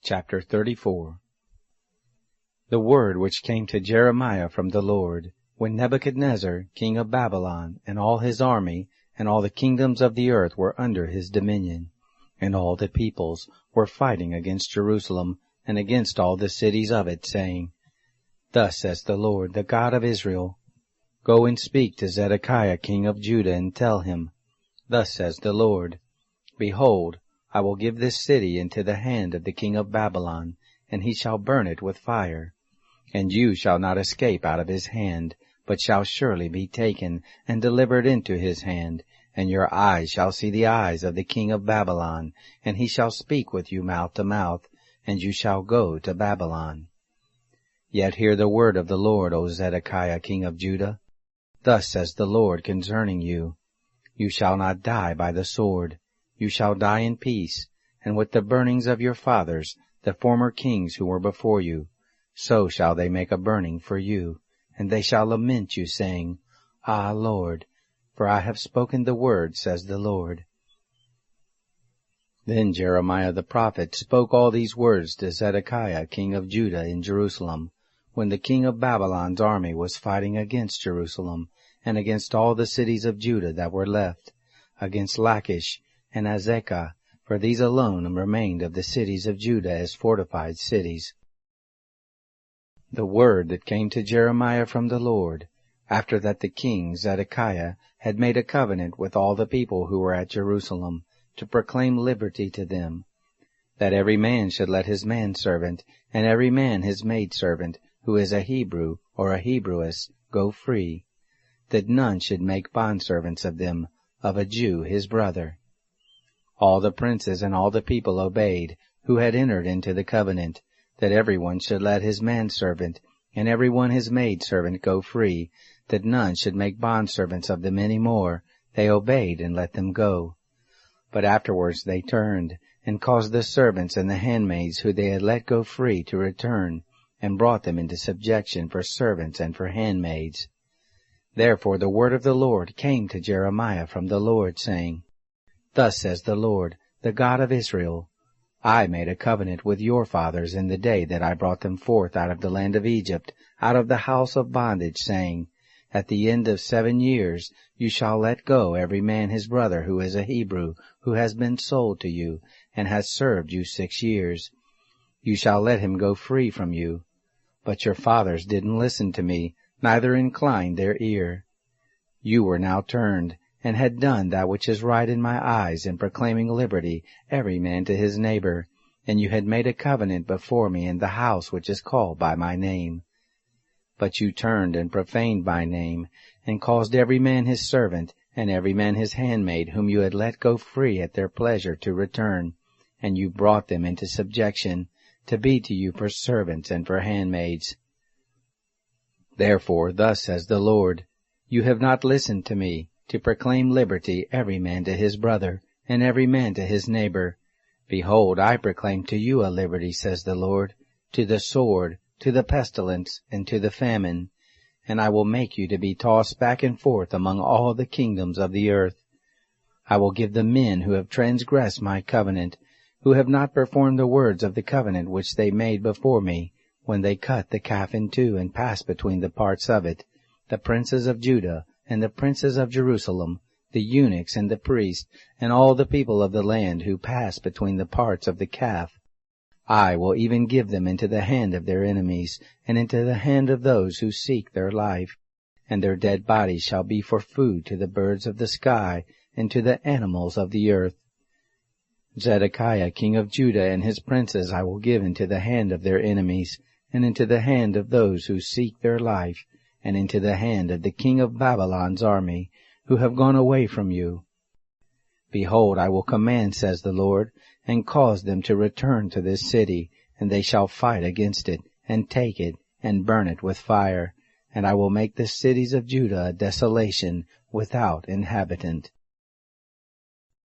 Chapter 34. The word which came to Jeremiah from the Lord, when Nebuchadnezzar, king of Babylon, and all his army, and all the kingdoms of the earth were under his dominion, and all the peoples were fighting against Jerusalem, and against all the cities of it, saying, Thus says the Lord, the God of Israel, Go and speak to Zedekiah king of Judah, and tell him, Thus says the Lord, Behold, I will give this city into the hand of the king of Babylon, and he shall burn it with fire. And you shall not escape out of his hand, but shall surely be taken and delivered into his hand, and your eyes shall see the eyes of the king of Babylon, and he shall speak with you mouth to mouth, and you shall go to Babylon. Yet hear the word of the Lord, O Zedekiah king of Judah. Thus says the Lord concerning you, You shall not die by the sword. You shall die in peace, and with the burnings of your fathers, the former kings who were before you, so shall they make a burning for you, and they shall lament you, saying, Ah, Lord, for I have spoken the word, says the Lord. Then Jeremiah the prophet spoke all these words to Zedekiah king of Judah in Jerusalem, when the king of Babylon's army was fighting against Jerusalem, and against all the cities of Judah that were left, against Lachish and Azekah, for these alone remained of the cities of Judah as fortified cities. The word that came to Jeremiah from the Lord, after that the king Zedekiah had made a covenant with all the people who were at Jerusalem, to proclaim liberty to them, that every man should let his manservant, and every man his maidservant, who is a Hebrew or a Hebrewess, go free, that none should make bondservants of them, of a Jew his brother. All the princes and all the people obeyed, who had entered into the covenant, that every one should let his manservant, and every one his maidservant go free, that none should make bondservants of them any more. They obeyed and let them go. But afterwards they turned, and caused the servants and the handmaids who they had let go free to return, and brought them into subjection for servants and for handmaids. Therefore the word of the Lord came to Jeremiah from the Lord, saying, Thus says the Lord, the God of Israel, I made a covenant with your fathers in the day that I brought them forth out of the land of Egypt, out of the house of bondage, saying, At the end of 7 years you shall let go every man his brother who is a Hebrew, who has been sold to you, and has served you 6 years. You shall let him go free from you. But your fathers didn't listen to me, neither inclined their ear. You were now turned, and had done that which is right in my eyes in proclaiming liberty, every man to his neighbor, and you had made a covenant before me in the house which is called by my name. But you turned and profaned my name, and caused every man his servant, and every man his handmaid, whom you had let go free at their pleasure, to return, and you brought them into subjection, to be to you for servants and for handmaids. Therefore thus says the Lord, You have not listened to me, to proclaim liberty every man to his brother, and every man to his neighbor. Behold, I proclaim to you a liberty, says the Lord, to the sword, to the pestilence, and to the famine, and I will make you to be tossed back and forth among all the kingdoms of the earth. I will give the men who have transgressed my covenant, who have not performed the words of the covenant which they made before me, when they cut the calf in two and passed between the parts of it, the princes of Judah, and the princes of Jerusalem, the eunuchs and the priests, and all the people of the land who pass between the parts of the calf. I will even give them into the hand of their enemies, and into the hand of those who seek their life, and their dead bodies shall be for food to the birds of the sky, and to the animals of the earth. Zedekiah king of Judah and his princes I will give into the hand of their enemies, and into the hand of those who seek their life, and into the hand of the king of Babylon's army, who have gone away from you. Behold, I will command, says the Lord, and cause them to return to this city, and they shall fight against it, and take it, and burn it with fire, and I will make the cities of Judah a desolation, without inhabitant.